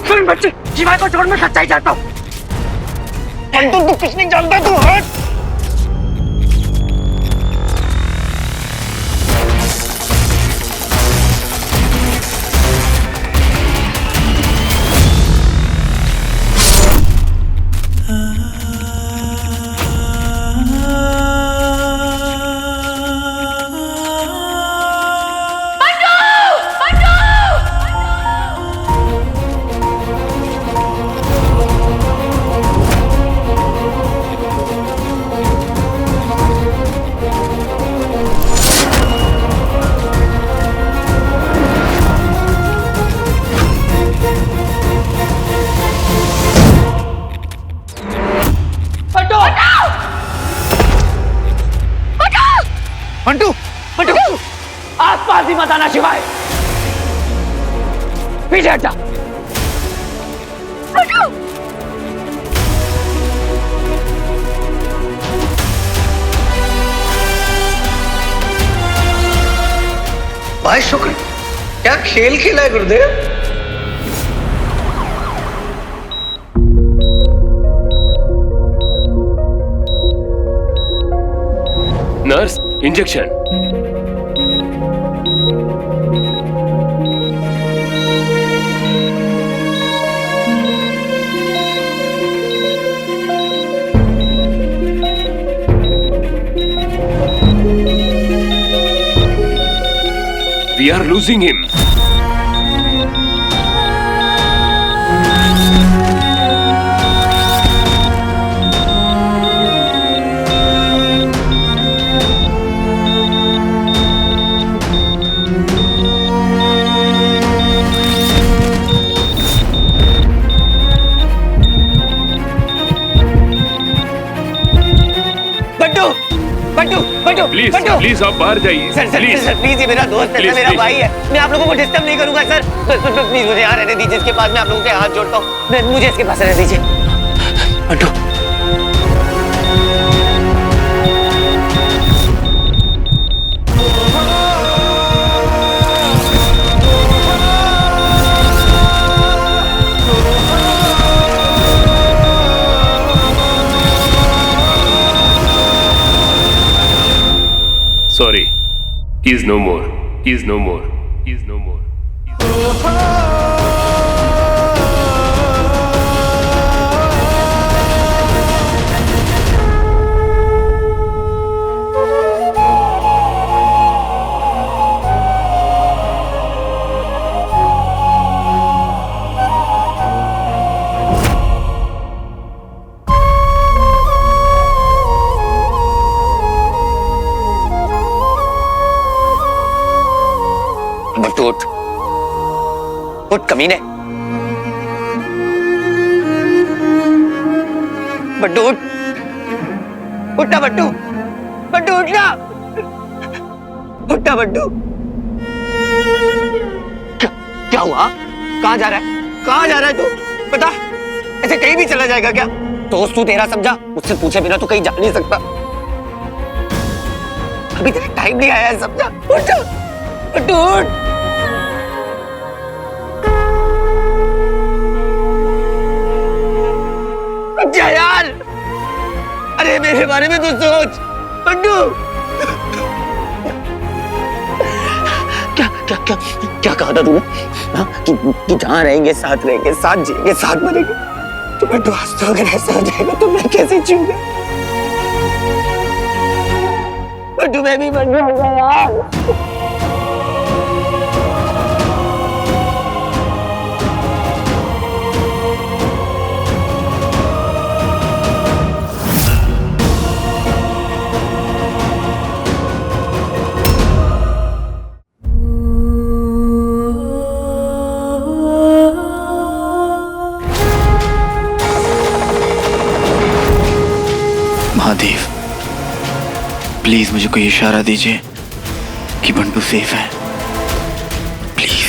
सुन बच्चे, शिवाय को छोड़ मैं सच्चाई चाहता हूँ। बंटू तू कुछ नहीं जानता, तू हट। मंटू, मंटू, आसपास ही मत आना शिवाय, पीछे हट जा। भाई शुक्र, क्या खेल खेला है गुरुदेव। Nurse, injection. We are losing him. Please please आप बाहर जाइए। सर प्लीज, ये मेरा दोस्त है, मेरा भाई है, मैं आप लोगों को डिस्टर्ब नहीं करूंगा सर। प्लीज मुझे यहाँ रहने दीजिए, इसके पास मैं आप लोगों के हाथ जोड़ता हूँ, मुझे इसके पास रहने दीजिए। Mantu, Sorry, he is no more. He is no more. He is no more. उठ, उठ कमीने। बट्टू उठ, उठना बट्टू, बट्टू उठना, उठना बट्टू। क्या हुआ? कहाँ जा रहा है? कहाँ जा रहा है तू? बता, ऐसे कहीं भी चला जाएगा क्या? दोस्त तू तेरा समझा, मुझसे पूछे बिना तो कहीं जा नहीं सकता। अभी तेरा टाइम नहीं आया है, समझा? उठ, बट्टू उठ। यार, अरे मेरे बारे में तो सोच बंटू। क्या क्या क्या क्या कहा था तूने? कि जहाँ रहेंगे साथ रहेंगे, साथ जिएंगे, साथ मरेंगे। तो बंटू आज तो अगर ऐसा हो जाएगा तो मैं कैसे जीऊंगा? बंटू मैं भी मर जाऊंगा यार। महादेव, प्लीज मुझे कोई इशारा दीजिए कि बंटू सेफ है, प्लीज।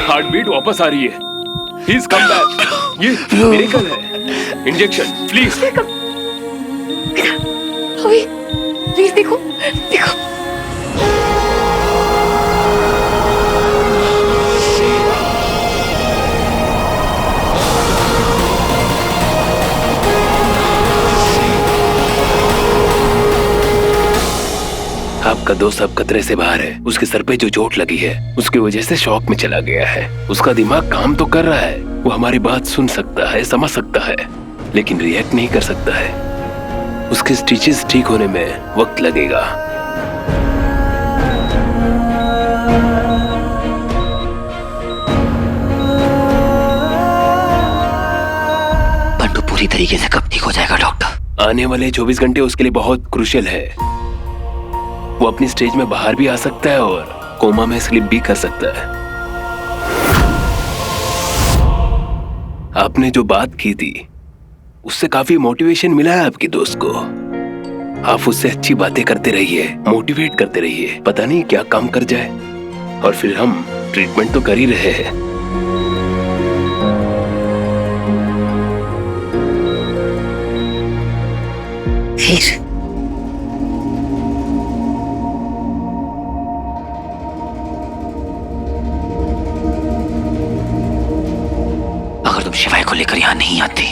हार्ट बीट वापस आ रही है। He's come back. ये मिरेकल है। Injection please. अभी प्लीज देखो देखो। आपका दोस्त अब खतरे से बाहर है। उसके सर पे जो चोट लगी है उसकी वजह से शॉक में चला गया है। उसका दिमाग काम तो कर रहा है, वो हमारी बात सुन सकता है, समझ सकता है, लेकिन रिएक्ट नहीं कर सकता है। उसके स्टिचेस ठीक होने में वक्त लगेगा। बंटू पूरी तरीके से कब ठीक हो जाएगा डॉक्टर? आने वाले 24 घंटे उसके लिए बहुत क्रूशियल है। वो अपनी स्टेज में बाहर भी आ सकता है और कोमा में स्लिप भी कर सकता है। आपने जो बात की थी उससे काफी मोटिवेशन मिला है आपके दोस्त को। आप उससे अच्छी बातें करते रहिए, मोटिवेट करते रहिए, पता नहीं क्या काम कर जाए। और फिर हम ट्रीटमेंट तो कर ही रहे हैं। वीर, अगर तुम शिवाय को लेकर यहां नहीं आती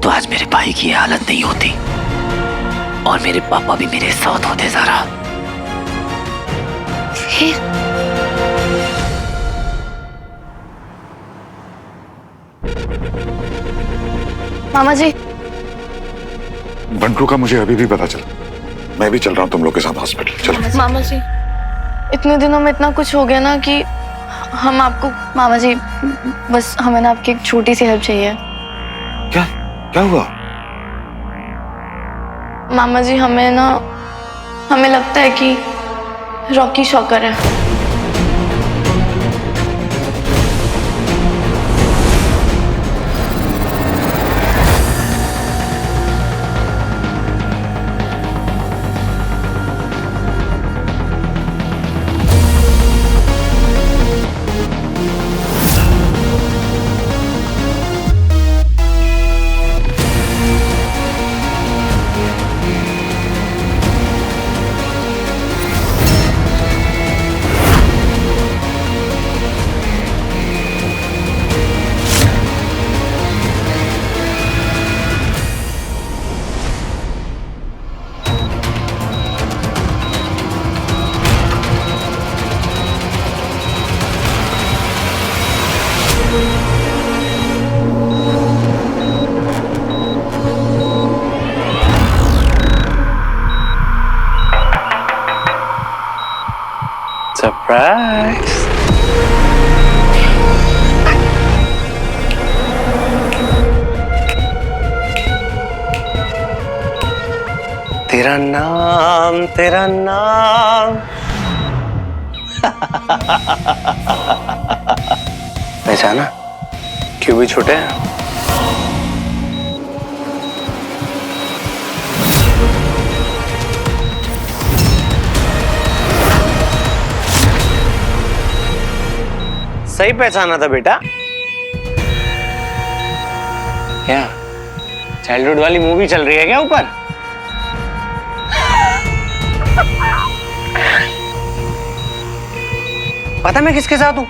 तो आज मेरे भाई की ये हालत नहीं होती और मेरे पापा भी मेरे साथ होते। ज़ारा, मामा जी। बंटू का मुझे अभी भी पता चला। मैं भी चल रहा हूँ तुम लोग के साथ हॉस्पिटल। चलो। मामा जी, इतने दिनों में इतना कुछ हो गया ना कि हम आपको, मामा जी बस हमें ना आपकी एक छोटी सी हेल्प चाहिए। क्या क्या हुआ? मामा जी हमें लगता है कि रॉकी शॉकर है। सरप्राइज। तेरा नाम, तेरा नाम। पहचाना? क्यों भी छोटे हैं? सही पहचाना था बेटा। क्या चाइल्डहुड वाली मूवी चल रही है क्या ऊपर? पता मैं किसके साथ हूं?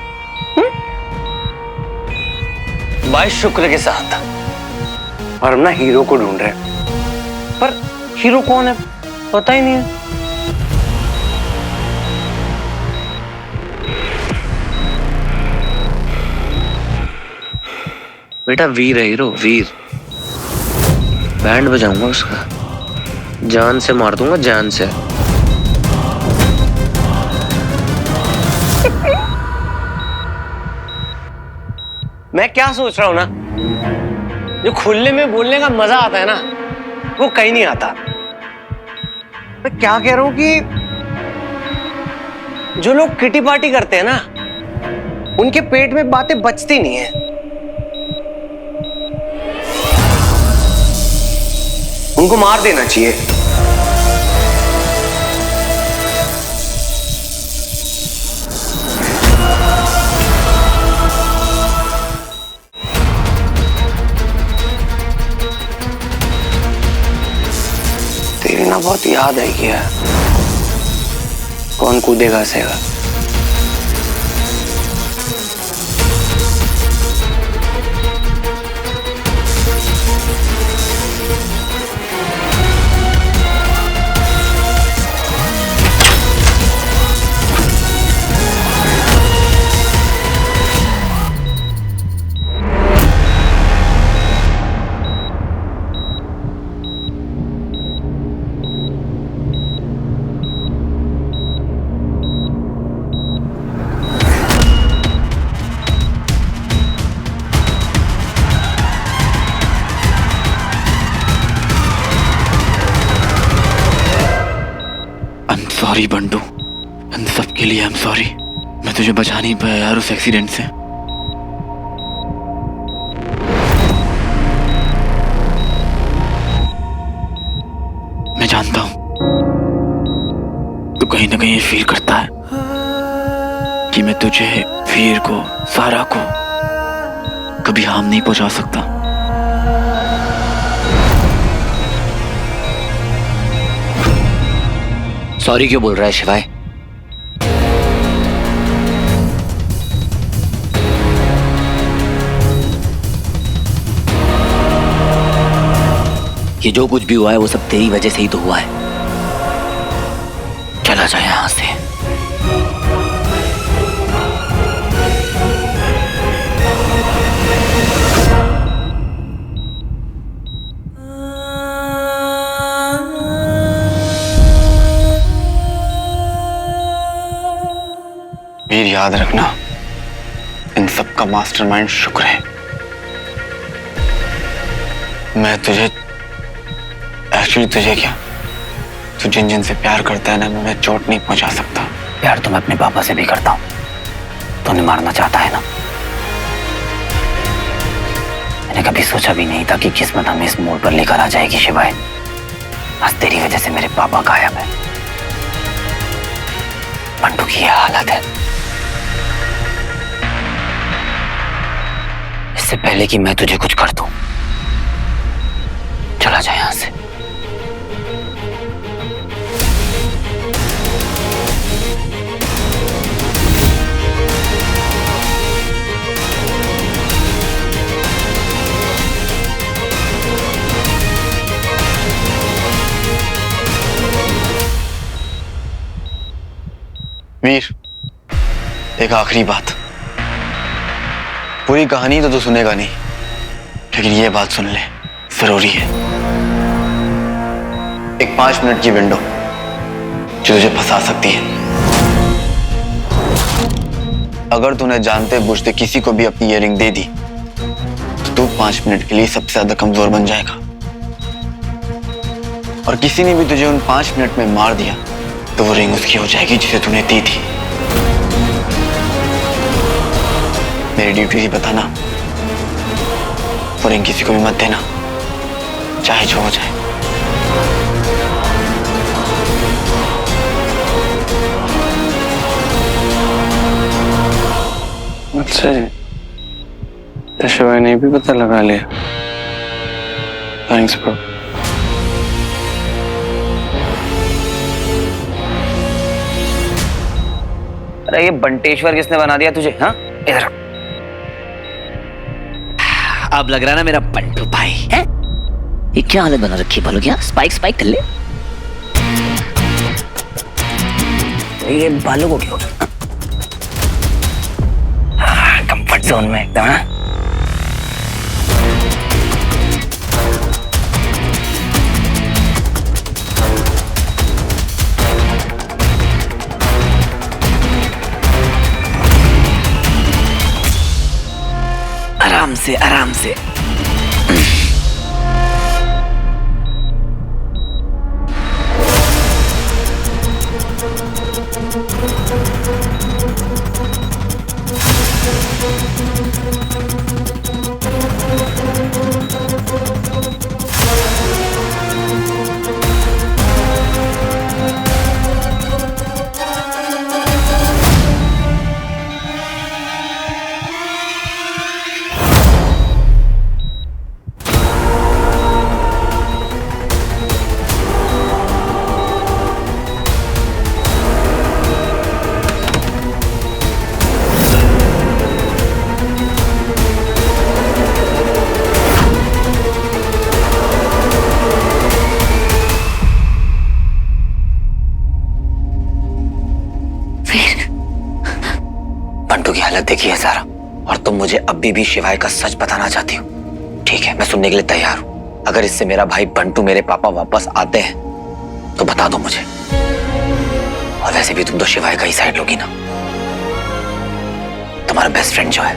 भाई शुक्र के साथ। और हम ना हीरो को ढूंढ रहे हैं, पर हीरो कौन है पता ही नहीं है। बेटा वीर है हीरो, वीर। बैंड बजाऊंगा उसका, जान से मार दूंगा, जान से। मैं क्या सोच रहा हूं ना, जो खुले में बोलने का मजा आता है ना, वो कहीं नहीं आता। मैं क्या कह रहा हूं कि जो लोग किटी पार्टी करते हैं ना, उनके पेट में बातें बचती नहीं है। उनको मार देना चाहिए। ना बहुत याद आई है। कौन कूदेगा सेगा। सॉरी बंटू, इन सब के लिए आई एम सॉरी। मैं तुझे बचा नहीं पाया यार उस एक्सीडेंट से। मैं जानता हूं तू कहीं ना कहीं ये फील करता है कि मैं तुझे, वीर को, सारा को कभी हार्म नहीं पहुंचा सकता। सॉरी क्यों बोल रहा है शिवाय? ये जो कुछ भी हुआ है वो सब तेरी वजह से ही तो हुआ है। चला जाए यहां से। वीर याद रखना, इन सब का मास्टरमाइंड शुक्र है। मैं तुझे, एक्चुअली तुझे क्या, तू जिन जिन से प्यार करता है ना, मैं उन्हें चोट नहीं पहुंचा सकता। प्यार तो मैं अपने पापा से भी करता हूँ। तूने मारना चाहता है ना? मैंने कभी सोचा भी नहीं था कि किस्मत हमें इस मोड़ पर लेकर आ जाएगी शिवाय। आज तेरी वजह से मेरे पापा गायब है। बंटू की यह हालत है। इससे पहले कि मैं तुझे कुछ कर दूं, चला जाए यहां से। वीर, एक आखिरी बात। पूरी कहानी तो तू सुनेगा नहीं, लेकिन ये बात सुन ले, जरूरी है। एक 5 मिनट की विंडो जो तुझे फंसा सकती है। अगर तूने जानते बूझते किसी को भी अपनी इयररिंग दे दी तो तू 5 मिनट के लिए सबसे ज्यादा कमजोर बन जाएगा। और किसी ने भी तुझे उन 5 मिनट में मार दिया तो वो रिंग उसकी हो जाएगी जिसे तूने दी थी। मेरी ड्यूटी थी बताना, वो रिंग किसी को भी मत देना, चाहे जो हो जाए। अच्छा जी, तो शिवाय ने भी पता लगा लिया। Thanks bro. अरे ये बंटेश्वर किसने बना दिया तुझे? हाँ, इधर अब लग रहा ना मेरा बंटू भाई है। ये क्या हालत बना रखी है बोलो? क्या स्पाइक स्पाइक कर ले। ये बालों को क्यों? कंफर्ट जोन में एकदम। हाँ, आराम से आराम से। तुम मुझे अभी भी शिवाय का सच बताना चाहती हो, ठीक है, मैं सुनने के लिए तैयार हूं। अगर इससे मेरा भाई बंटू, मेरे पापा वापस आते हैं तो बता दो मुझे। और वैसे भी तुम तो शिवाय का ही साइड लोगी ना, तुम्हारा बेस्ट फ्रेंड जो है।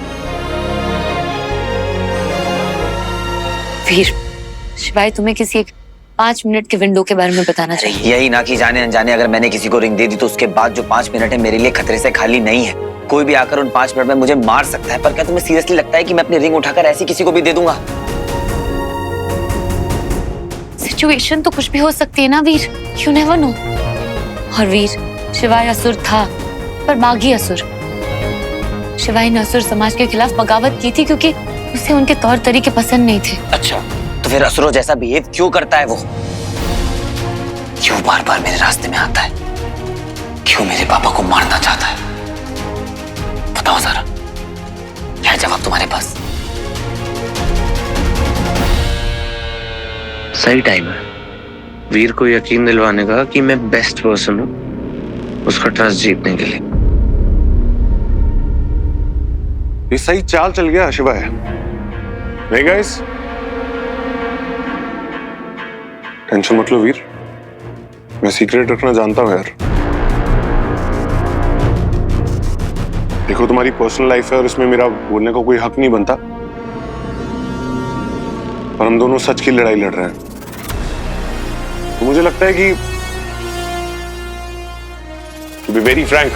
वीर, शिवाय तुम्हें किसी एक 5 मिनट के विंडो के बारे में बताना चाहिए। यही ना कि जाने अनजाने अगर मैंने किसी को रिंग दे दी तो उसके बाद जो 5 मिनट है मेरे लिए खतरे से खाली नहीं है। कोई भी आकर उन 5 मिनट में मुझे मार सकता है। पर क्या तुम्हें सीरियसली लगता है कि मैं अपनी रिंग उठाकर ऐसी किसी को भी दे दूंगा? सिचुएशन तो कुछ भी हो सकती है ना वीर, यू नेवर नो। और वीर, शिवाय असुर था पर बागी असुर। शिवाय ने असुर समाज के खिलाफ बगावत की थी क्योंकि उसे उनके तौर तरीके पसंद नहीं थे। अच्छा, तो फिर असुरों जैसा बिहेव क्यों करता है वो? क्यों बार बार मेरे रास्ते में आता है? क्यों मेरे पापा को मारना चाहता है? बताओ जरा, क्या है जवाब तुम्हारे पास? सही टाइम है वीर को यकीन दिलवाने का कि मैं बेस्ट पर्सन हूं उसका ट्रस्ट जीतने के लिए। ये सही चाल चल गया शिवाय। नहीं गाइस, टेंशन मत लो वीर, मैं सीक्रेट रखना जानता हूं यार। देखो तुम्हारी पर्सनल लाइफ है और इसमें मेरा बोलने का कोई हक नहीं बनता, पर हम दोनों सच की लड़ाई लड़ रहे हैं। तो मुझे लगता है कि टू बी वेरी फ्रैंक,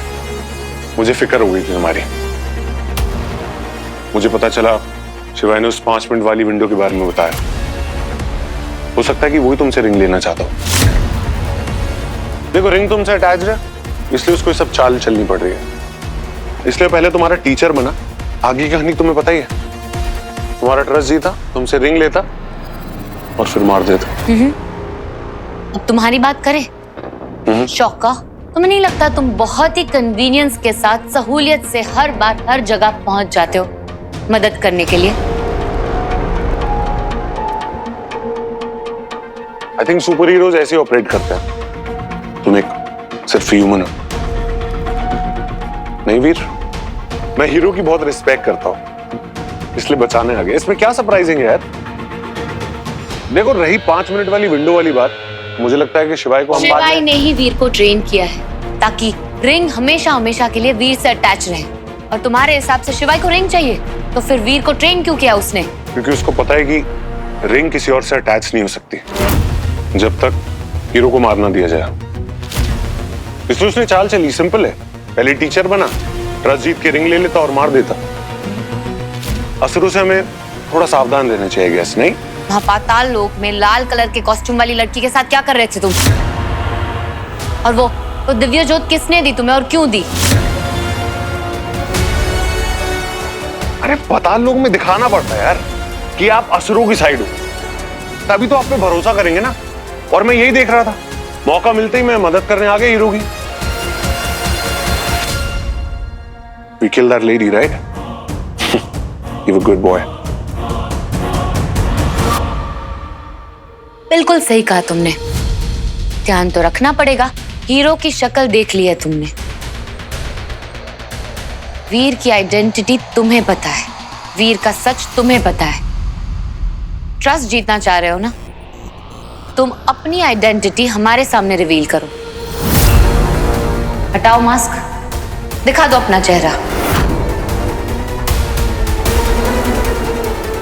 मुझे फिक्र हो गई थी तुम्हारी। मुझे पता चला शिवाय ने उस 5 मिनट वाली विंडो के बारे में बताया। हो सकता है कि वही तुमसे रिंग लेना चाहता हो। देखो रिंग तुमसे अटैच्ड है इसलिए उसको सब चाल चलनी पड़ रही है। इसलिए पहले तुम्हारा टीचर बना, आगे की कहानी तुम्हें पता ही है। तुम्हारा ट्रस्ट जीता, तुमसे रिंग लेता और फिर मार देता। अब तुम्हारी बात करें शौका, तुम्हें नहीं लगता तुम बहुत ही कन्वीनियंस के साथ सहूलियत से हर बार हर जगह पहुंच जाते हो मदद करने के लिए? आई थिंक सुपर हीरोज ऐसे ऑपरेट करते हैं। तुम एक सिर्फ ह्यूमन हो। नहीं वीर, मैं हीरो की बहुत रिस्पेक्ट करता हूं इसलिए बचाने आ गया। इसमें क्या सरप्राइजिंग है यार? देखो रही 5 मिनट वाली विंडो वाली बात, मुझे लगता है कि शिवाय को हम शिवाय ने ही वीर को ट्रेन किया है ताकि रिंग हमेशा हमेशा के लिए वीर से अटैच रहे। और तुम्हारे हिसाब से शिवाय को रिंग चाहिए, तो फिर वीर को ट्रेन क्यों किया उसने? क्योंकि उसको पता है कि रिंग किसी और से अटैच नहीं हो सकती जब तक हीरो को मार ना दिया जाए। इसलिए उसने चाल चली, सिंपल है। पहले टीचर बना, ट्रस्ट जीत के रिंग ले लेता और मार देता। असुरों से हमें थोड़ा सावधान रहना चाहिए गैस, नहीं? वहाँ पाताल लोक में लाल कलर के कॉस्ट्यूम वाली लड़की के साथ क्या कर रहे थे तुम? और वो दिव्य ज्योत किसने दी तुम्हें और क्यों दी? अरे पाताल लोक में दिखाना पड़ता है यार कि आप असुरों की साइड हो, तभी तो आप पे भरोसा करेंगे ना। और मैं यही देख रहा था, मौका मिलते ही मैं मदद करने आ गया हीरो की। We killed that lady, right? You were a good boy. बिल्कुल सही कहा तुमने। ध्यान तो रखना पड़ेगा, हीरो की शक्ल देख ली है तुमने। वीर की आइडेंटिटी तुम्हें पता है, वीर का सच तुम्हें पता है। ट्रस्ट जीतना चाह रहे हो ना? तुम अपनी आइडेंटिटी हमारे सामने रिवील करो। हटाओ मास्क, दिखा दो अपना चेहरा।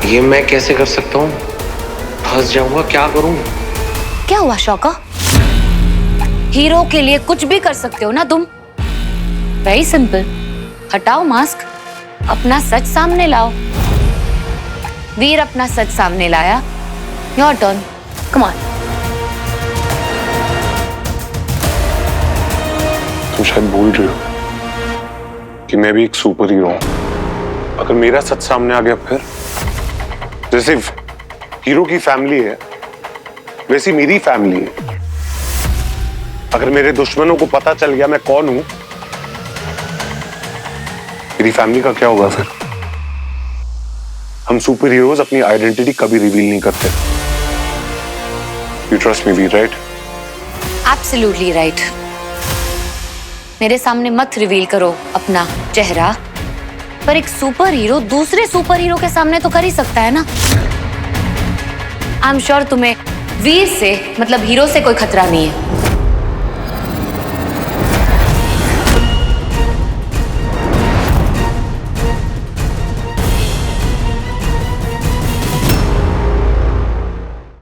ये मैं कैसे कर सकता हूँ? फंस जाऊंगा, क्या करूं? क्या हुआ शौका? हीरो के लिए कुछ भी कर सकते हो ना तुम। वेरी सिंपल, हटाओ मास्क, अपना सच सामने लाओ। वीर अपना सच सामने लाया। Your turn, come on. तुम शायद भूल रही हो कि मैं भी एक सुपर हीरो हूं। अगर मेरा सच सामने आ गया फिर, जैसे हीरो की फैमिली है वैसी मेरी फैमिली है। अगर मेरे दुश्मनों को पता चल गया मैं कौन हूं, मेरी फैमिली का क्या होगा फिर? हम सुपर हीरोज अपनी आइडेंटिटी कभी रिवील नहीं करते। You trust me Veer, right? Absolutely right. मेरे सामने मत रिवील करो अपना चेहरा, पर एक सुपर हीरो दूसरे सुपर हीरो के सामने तो कर ही सकता है ना। आई एम श्योर तुम्हें वीर से मतलब हीरो से कोई खतरा नहीं है।